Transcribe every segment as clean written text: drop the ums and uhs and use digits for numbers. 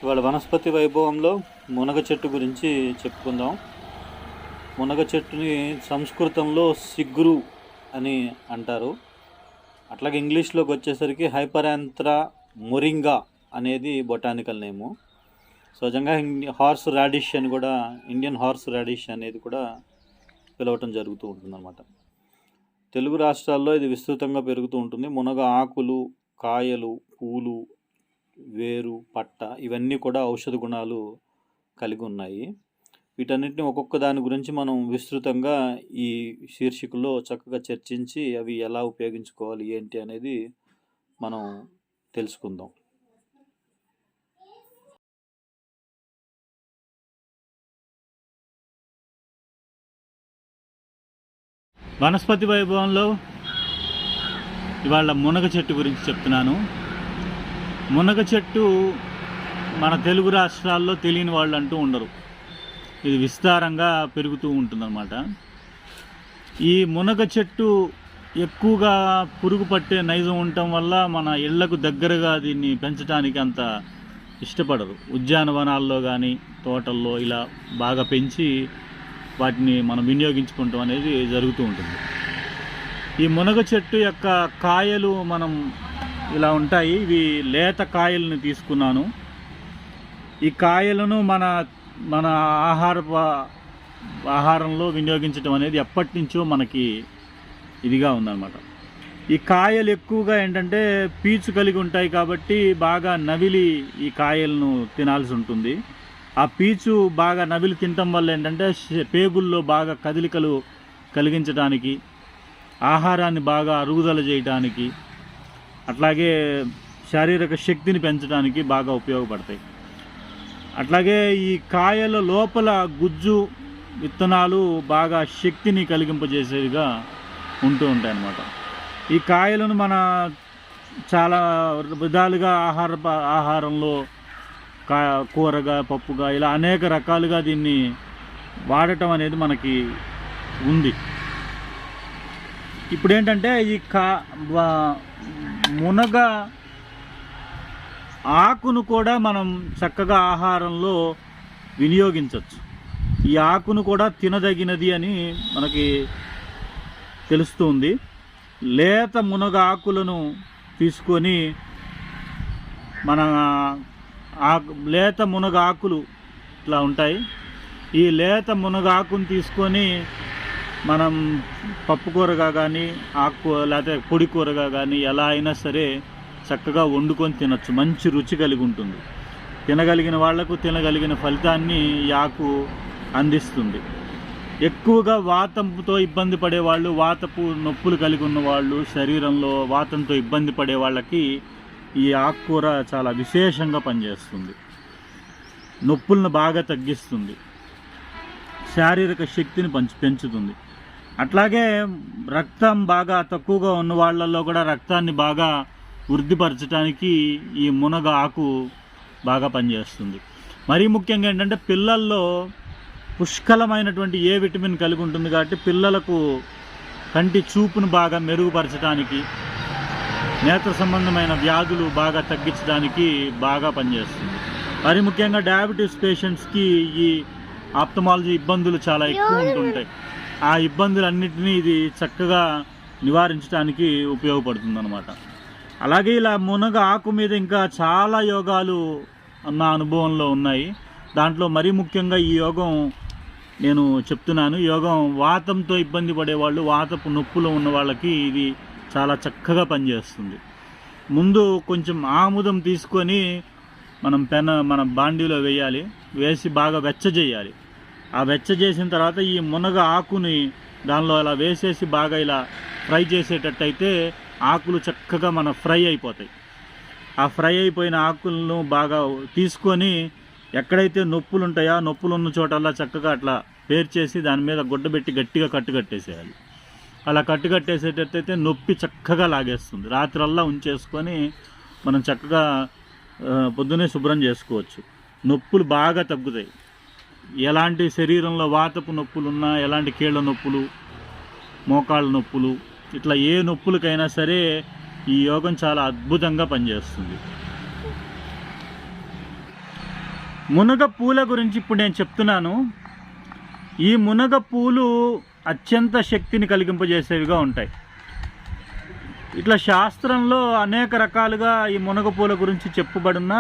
ఇవాళ వనస్పతి వైభవంలో మునగ చెట్టు గురించి చెప్పుకుందాం. మునగ చెట్టుని సంస్కృతంలో సిగ్రు అని అంటారు. అట్లాగే ఇంగ్లీష్లోకి వచ్చేసరికి హైపరాంత్రా మొరింగా అనేది బొటానికల్ నేము. సహజంగా హార్స్ రాడిష్ అని కూడా, ఇండియన్ హార్స్ రాడిష్ అనేది కూడా పిలవటం జరుగుతూ ఉంటుందన్నమాట. తెలుగు రాష్ట్రాల్లో ఇది విస్తృతంగా పెరుగుతూ ఉంటుంది. మునగ ఆకులు, కాయలు, పూలు, వేరు, పట్ట ఇవన్నీ కూడా ఔషధ గుణాలు కలిగి ఉన్నాయి. వీటన్నిటిని ఒక్కొక్క దాని గురించి మనం విస్తృతంగా ఈ శీర్షికలో చక్కగా చర్చించి అవి ఎలా ఉపయోగించుకోవాలి ఏంటి అనేది మనం తెలుసుకుందాం. వనస్పతి వైభవంలో ఇవాళ మునగ చెట్టు గురించి చెప్తున్నాను. మునగ చెట్టు మన తెలుగు రాష్ట్రాల్లో తెలియని వాళ్ళు అంటూ ఉండరు. ఇది విస్తారంగా పెరుగుతూ ఉంటుందన్నమాట. ఈ మునగ చెట్టు ఎక్కువగా పురుగు పట్టే నైజం ఉండటం వల్ల మన ఇళ్లకు దగ్గరగా దీన్ని పెంచడానికి అంత ఇష్టపడరు. ఉద్యానవనాల్లో కానీ తోటల్లో ఇలా బాగా పెంచి వాటిని మనం వినియోగించుకుంటాం అనేది జరుగుతూ ఉంటుంది. ఈ మునగ చెట్టు యొక్క కాయలు మనం ఇలా ఉంటాయి. ఇవి లేత కాయలను తీసుకున్నాను. ఈ కాయలను మన ఆహారంలో వినియోగించడం అనేది ఎప్పటి నుంచో మనకి ఇదిగా ఉందన్నమాట. ఈ కాయలు ఎక్కువగా ఏంటంటే పీచు కలిగి ఉంటాయి కాబట్టి బాగా నవిలి ఈ కాయలను తినాల్సి ఉంటుంది. ఆ పీచు బాగా నవిలి తినటం వల్ల ఏంటంటే పేగుల్లో బాగా కదలికలు కలిగించడానికి, ఆహారాన్ని బాగా అరుగుదల చేయడానికి, అట్లాగే శారీరక శక్తిని పెంచడానికి బాగా ఉపయోగపడతాయి. అట్లాగే ఈ కాయల లోపల గుజ్జు విత్తనాలు బాగా శక్తిని కలిగింపజేసేవిగా ఉంటూ ఉంటాయి అన్నమాట. ఈ కాయలను మన చాలా విధాలుగా ఆహారంలో కూరగా, పప్పుగా ఇలా అనేక రకాలుగా దీన్ని వాడటం అనేది మనకి ఉంది. ఇప్పుడు ఏంటంటే ఈ మునగ ఆకును కూడా మనం చక్కగా ఆహారంలో వినియోగించవచ్చు. ఈ ఆకును కూడా తినదగినది అని మనకి తెలుస్తుంది. లేత మునగ ఆకులను తీసుకొని లేత మునగ ఆకులు ఇట్లా ఉంటాయి. ఈ లేత మునగ ఆకును తీసుకొని మనం పప్పు కూరగా కానీ లేకపోతే పొడి కూరగా కానీ ఎలా అయినా సరే చక్కగా వండుకొని తినచ్చు. మంచి రుచి కలిగి ఉంటుంది. తినగలిగిన వాళ్లకు తినగలిగిన ఫలితాన్ని ఈ ఆకు అందిస్తుంది. ఎక్కువగా వాతంతో ఇబ్బంది పడేవాళ్ళు, వాతపు నొప్పులు కలిగి ఉన్నవాళ్ళు, శరీరంలో వాతంతో ఇబ్బంది పడే వాళ్ళకి ఈ ఆకుకూర చాలా విశేషంగా పనిచేస్తుంది. నొప్పులను బాగా తగ్గిస్తుంది, శారీరక శక్తిని పెంచుతుంది. అట్లాగే రక్తం బాగా తక్కువగా ఉన్న వాళ్ళల్లో కూడా రక్తాన్ని బాగా వృద్ధిపరచడానికి ఈ మునగ ఆకు బాగా పనిచేస్తుంది. మరీ ముఖ్యంగా ఏంటంటే పిల్లల్లో పుష్కలమైనటువంటి ఏ విటమిన్ కలిగి ఉంటుంది కాబట్టి పిల్లలకు కంటి చూపును బాగా మెరుగుపరచడానికి, నేత్ర సంబంధమైన వ్యాధులు బాగా తగ్గించడానికి బాగా పనిచేస్తుంది. మరి ముఖ్యంగా డయాబెటీస్ పేషెంట్స్కి ఈ ఆప్థమాలజీ ఇబ్బందులు చాలా ఎక్కువ ఉంటుంటాయి. ఆ ఇబ్బందులన్నింటినీ ఇది చక్కగా నివారించడానికి ఉపయోగపడుతుంది అన్నమాట. అలాగే ఇలా మునగ ఆకు మీద ఇంకా చాలా యోగాలు నా అనుభవంలో ఉన్నాయి. దాంట్లో మరీ ముఖ్యంగా ఈ యోగం నేను చెప్తున్నాను. యోగం వాతంతో ఇబ్బంది పడేవాళ్ళు, వాతపు నొప్పులు ఉన్న వాళ్ళకి ఇది చాలా చక్కగా పనిచేస్తుంది. ముందు కొంచెం ఆముదం తీసుకొని మన బాండీలో వేయాలి. వేసి బాగా వెచ్చజేయాలి. ఆ వెచ్చజేసిన తర్వాత ఈ మునగ ఆకుని దానిలో అలా వేసేసి బాగా ఇలా ఫ్రై చేసేటట్టయితే ఆకులు చక్కగా ఫ్రై అయిపోతాయి. ఆ ఫ్రై అయిపోయిన ఆకులను బాగా తీసుకొని ఎక్కడైతే నొప్పులు ఉంటాయో ఆ నొప్పులు ఉన్న చోటల్లా చక్కగా అట్లా పేర్చేసి దాని మీద గుడ్డబెట్టి గట్టిగా కట్టుకట్టేసేయాలి. అలా కట్టుకట్టేసేటట్టయితే నొప్పి చక్కగా లాగేస్తుంది. రాత్రల్లా ఉంచేసుకొని మనం చక్కగా పొద్దునే శుభ్రం చేసుకోవచ్చు. నొప్పులు బాగా తగ్గుతాయి. ఎలాంటి శరీరంలో వాతపు నొప్పులున్నా, ఎలాంటి కీళ్ళ నొప్పులు, మోకాళ్ళ నొప్పులు, ఇట్లా ఏ నొప్పులకైనా సరే ఈ యోగం చాలా అద్భుతంగా పనిచేస్తుంది. మునగ పూల గురించి ఇప్పుడు నేను చెప్తున్నాను. ఈ మునగ పూలు అత్యంత శక్తిని కలిగింపజేసేవిగా ఉంటాయి. ఇట్లా శాస్త్రంలో అనేక రకాలుగా ఈ మునగ పూల గురించి చెప్పబడిన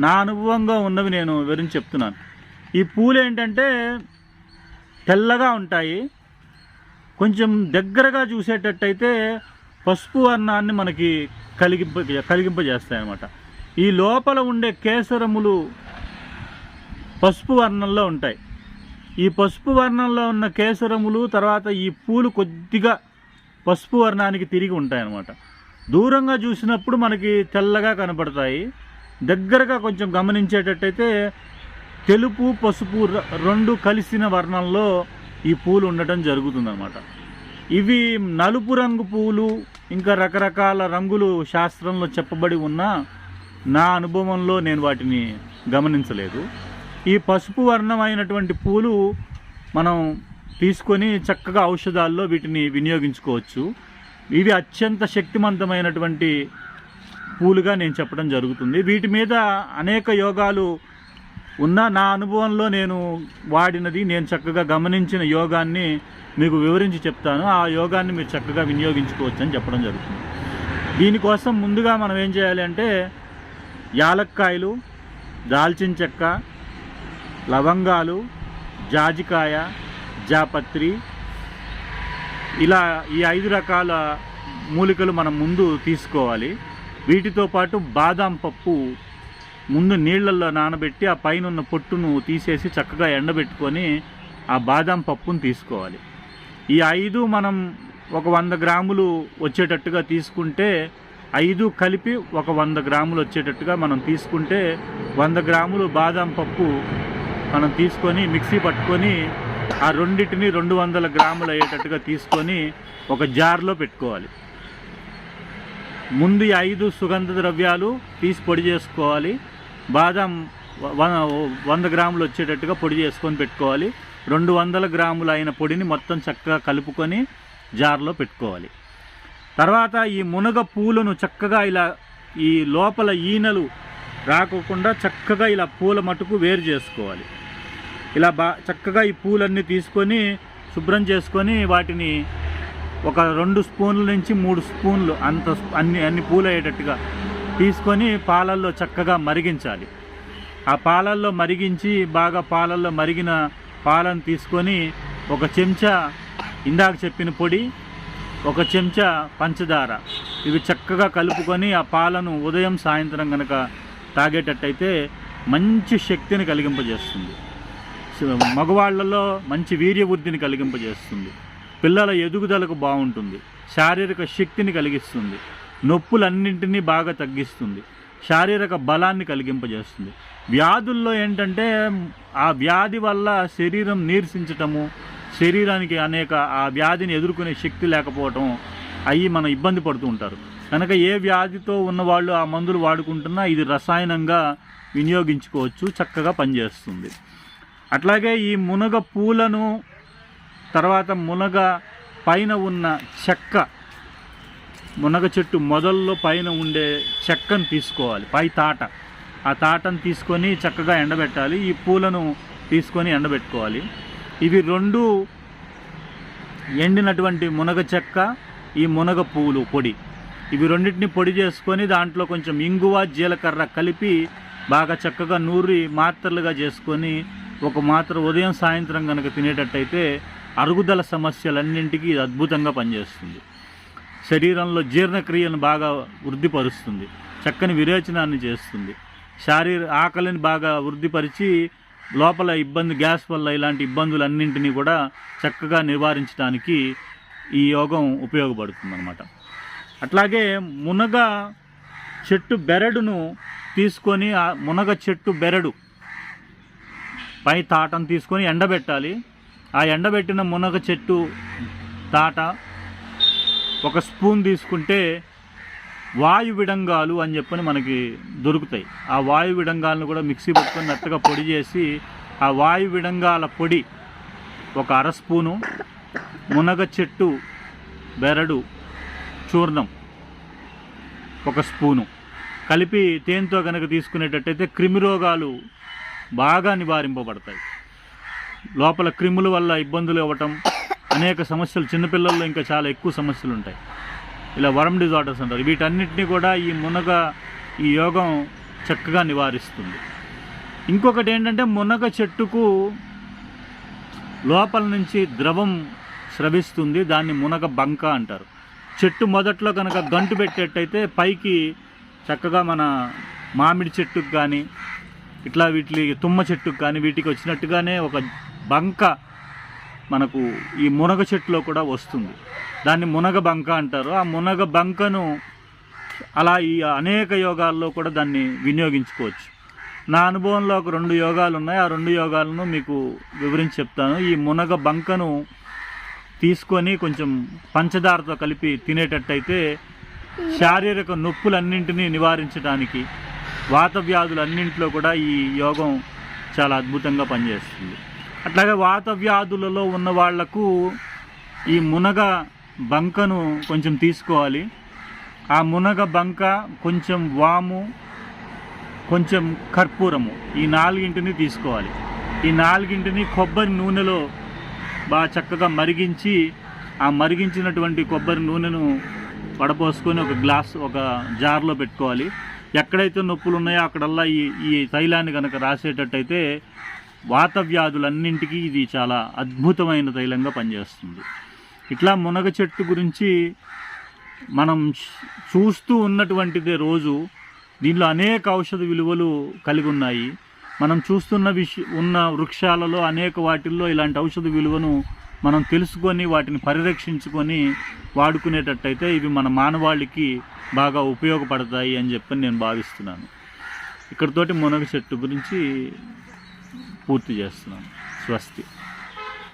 నా అనుభవంగా ఉన్నవి నేను వివరించి చెప్తున్నాను. ఈ పూలు ఏంటంటే తెల్లగా ఉంటాయి, కొంచెం దగ్గరగా చూసేటట్టయితే పసుపు వర్ణాన్ని మనకి కలిగింపజేస్తాయి అన్నమాట. ఈ లోపల ఉండే కేసరములు పసుపు వర్ణంలో ఉంటాయి. ఈ పసుపు వర్ణంలో ఉన్న కేసరములు తర్వాత ఈ పూలు కొద్దిగా పసుపు వర్ణానికి తిరిగి ఉంటాయన్నమాట. దూరంగా చూసినప్పుడు మనకి తెల్లగా కనబడతాయి, దగ్గరగా కొంచెం గమనించేటట్టయితే తెలుపు పసుపు రెండు కలిసిన వర్ణంలో ఈ పూలు ఉండటం జరుగుతుందన్నమాట. ఇవి నలుపు రంగు పూలు, ఇంకా రకరకాల రంగులు శాస్త్రంలో చెప్పబడి ఉన్నా నా అనుభవంలో నేను వాటిని గమనించలేదు. ఈ పసుపు వర్ణమైనటువంటి పూలు మనం తీసుకొని చక్కగా ఔషధాల్లో వీటిని వినియోగించుకోవచ్చు. ఇవి అత్యంత శక్తివంతమైనటువంటి పూలుగా నేను చెప్పడం జరుగుతుంది. వీటి మీద అనేక యోగాలు ఉన్న నా అనుభవంలో నేను వాడినది, నేను చక్కగా గమనించిన యోగాన్ని మీకు వివరించి చెప్తాను. ఆ యోగాన్ని మీరు చక్కగా వినియోగించుకోవచ్చు అని చెప్పడం జరుగుతుంది. దీనికోసం ముందుగా మనం ఏం చేయాలి అంటే యాలక్కాయలు, దాల్చిన చెక్క, లవంగాలు, జాజికాయ, జాపత్రి, ఇలా ఈ 5 రకాల మూలికలు మనం ముందు తీసుకోవాలి. వీటితో పాటు బాదాం పప్పు ముందు నీళ్ళల్లో నానబెట్టి ఆ పైన ఉన్న పొట్టును తీసేసి చక్కగా ఎండబెట్టుకొని ఆ బాదాం పప్పును తీసుకోవాలి. ఈ 5 మనం ఒక 100 గ్రాములు వచ్చేటట్టుగా తీసుకుంటే, 5 కలిపి ఒక 100 గ్రాములు వచ్చేటట్టుగా మనం తీసుకుంటే 100 గ్రాములు బాదాం పప్పు మనం తీసుకొని మిక్సీ పట్టుకొని ఆ రెండింటిని 200 గ్రాములు అయ్యేటట్టుగా తీసుకొని ఒక జార్లో పెట్టుకోవాలి. ముందు 5 సుగంధ ద్రవ్యాలు తీసి పొడి చేసుకోవాలి. బాదాం 100 గ్రాములు వచ్చేటట్టుగా పొడి చేసుకొని పెట్టుకోవాలి. 200 గ్రాములు అయిన పొడిని మొత్తం చక్కగా కలుపుకొని జార్లో పెట్టుకోవాలి. తర్వాత ఈ మునగ పూలను చక్కగా ఇలా ఈ లోపల ఈనెలు రాకోకుండా చక్కగా ఇలా పూల మటుకు వేరు చేసుకోవాలి. ఇలా చక్కగా ఈ పూలన్నీ తీసుకొని శుభ్రం చేసుకొని వాటిని ఒక 2 స్పూన్ల నుంచి 3 స్పూన్లు అన్ని పూలు అయ్యేటట్టుగా తీసుకొని పాలల్లో చక్కగా మరిగించాలి. ఆ పాలల్లో మరిగించి బాగా పాలల్లో మరిగిన పాలను తీసుకొని ఒక చెంచా ఇందాక చెప్పిన పొడి, ఒక చెంచా పంచదార, ఇవి చక్కగా కలుపుకొని ఆ పాలను ఉదయం సాయంత్రం కనుక తాగేటట్టయితే మంచి శక్తిని కలిగింపజేస్తుంది. మగవాళ్లలో మంచి వీర్యవృద్ధిని కలిగింపజేస్తుంది. పిల్లల ఎదుగుదలకు బాగుంటుంది. శారీరక శక్తిని కలిగిస్తుంది. నొప్పులన్నింటినీ బాగా తగ్గిస్తుంది. శారీరక బలాన్ని కలిగింపజేస్తుంది. వ్యాధుల్లో ఏంటంటే ఆ వ్యాధి వల్ల శరీరం నీరసించటము, శరీరానికి ఆ వ్యాధిని ఎదుర్కొనే శక్తి లేకపోవటం అయ్యి మనం ఇబ్బంది పడుతూ ఉంటారు. కనుక ఏ వ్యాధితో ఉన్నవాళ్ళు ఆ మందులు వాడుకుంటున్నా ఇది రసాయనంగా వినియోగించుకోవచ్చు, చక్కగా పనిచేస్తుంది. అట్లాగే ఈ మునగ పూలను తర్వాత మునగ పైన ఉన్న చెక్క, మునగ చెట్టు మొదల్లో పైన ఉండే చెక్కను తీసుకోవాలి, పై తాట, ఆ తాటను తీసుకొని చక్కగా ఎండబెట్టాలి. ఈ పూలను తీసుకొని ఎండబెట్టుకోవాలి. ఇవి 2 ఎండినటువంటి మునగ చెక్క, ఈ మునగ పూలు పొడి, ఇవి రెండింటిని పొడి చేసుకొని దాంట్లో కొంచెం ఇంగువ, జీలకర్ర కలిపి బాగా చక్కగా నూరి మాత్రలుగా చేసుకొని ఒక మాత్ర ఉదయం సాయంత్రం కనుక తినేటట్టయితే అరుగుదల సమస్యలన్నింటికీ ఇది అద్భుతంగా పనిచేస్తుంది. శరీరంలో జీర్ణక్రియను బాగా వృద్ధిపరుస్తుంది. చక్కని విరేచనాన్ని చేస్తుంది. ఆకలిని బాగా వృద్ధిపరిచి లోపల గ్యాస్ వల్ల ఇలాంటి ఇబ్బందులన్నింటినీ కూడా చక్కగా నివారించడానికి ఈ యోగం ఉపయోగపడుతుంది అన్నమాట. అట్లాగే మునగ చెట్టు బెరడును తీసుకొని ఆ మునగ చెట్టు బెరడు పై తాటను తీసుకొని ఎండబెట్టాలి. ఆ ఎండబెట్టిన మునగ చెట్టు తాట ఒక స్పూన్ తీసుకుంటే వాయు విడంగాలు అని చెప్పని మనకి దొరుకుతాయి. ఆ వాయు విడంగాలను కూడా మిక్సీ పట్టుకొని మెత్తగా పొడి చేసి ఆ వాయు విడంగాల పొడి ఒక 1/2 స్పూను, మునగ చెట్టు బెరడు చూర్ణం 1 స్పూను కలిపి తేనెతో కనుక తీసుకునేటట్టయితే క్రిమిరోగాలు బాగా నివారింపబడతాయి. లోపల క్రిముల వల్ల ఇబ్బందులు ఇవ్వటం, అనేక సమస్యలు, చిన్నపిల్లల్లో ఇంకా చాలా ఎక్కువ సమస్యలు ఉంటాయి. ఇలా వర్మ్ డిజార్డర్స్ అంటారు. వీటన్నిటినీ కూడా ఈ యోగం చక్కగా నివారిస్తుంది. ఇంకొకటి ఏంటంటే, మునగ చెట్టుకు లోపల నుంచి ద్రవం స్రవిస్తుంది. దాన్ని మునగ బంక అంటారు. చెట్టు మొదట్లో కనుక గంటు పెట్టేటైతే పైకి చక్కగా మన మామిడి చెట్టుకు కానీ ఇట్లా తుమ్మ చెట్టుకు కానీ వీటికి వచ్చినట్టుగానే ఒక బంక మనకు ఈ మునగ చెట్టులో కూడా వస్తుంది. దాన్ని మునగ బంక అంటారు. ఆ మునగ బంకను అలా ఈ అనేక యోగాల్లో కూడా దాన్ని వినియోగించుకోవచ్చు. నా అనుభవంలో ఒక 2 యోగాలు ఉన్నాయి. ఆ 2 యోగాలను మీకు వివరించి చెప్తాను. ఈ మునగ బంకను తీసుకొని కొంచెం పంచదారతో కలిపి తినేటట్టయితే శారీరక నొప్పులన్నింటినీ నివారించడానికి, వాత వ్యాధులన్నింటిలో కూడా ఈ యోగం చాలా అద్భుతంగా పనిచేస్తుంది. అట్లాగే వాత వ్యాధులలో ఉన్న వాళ్లకు ఈ మునగ బంకను కొంచెం తీసుకోవాలి. ఆ మునగ బంక, కొంచెం వాము, కొంచెం కర్పూరము, ఈ 4 తీసుకోవాలి. ఈ 4 కొబ్బరి నూనెలో బాగా చక్కగా మరిగించి, ఆ మరిగించినటువంటి కొబ్బరి నూనెను వడపోసుకొని ఒక జార్లో పెట్టుకోవాలి. ఎక్కడైతే నొప్పులు ఉన్నాయో అక్కడల్లా ఈ తైలాన్ని కనుక రాసేటట్టయితే వాత వ్యాధులన్నింటికీ ఇది చాలా అద్భుతమైన తైలంగా పనిచేస్తుంది. ఇట్లా మునగ చెట్టు గురించి మనం చూస్తూ ఉన్నటువంటిదే రోజు. దీనిలో అనేక ఔషధ విలువలు కలిగి ఉన్నాయి. మనం చూస్తున్న ఉన్న వృక్షాలలో అనేక వాటిల్లో ఇలాంటి ఔషధ విలువను మనం తెలుసుకొని వాటిని పరిరక్షించుకొని వాడుకునేటట్టయితే ఇవి మన మానవాళికి బాగా ఉపయోగపడతాయి అని చెప్పి నేను భావిస్తున్నాను. ఇక్కడితోటి మునగ చెట్టు గురించి పూర్తి చేస్తున్నాను. స్వస్తి.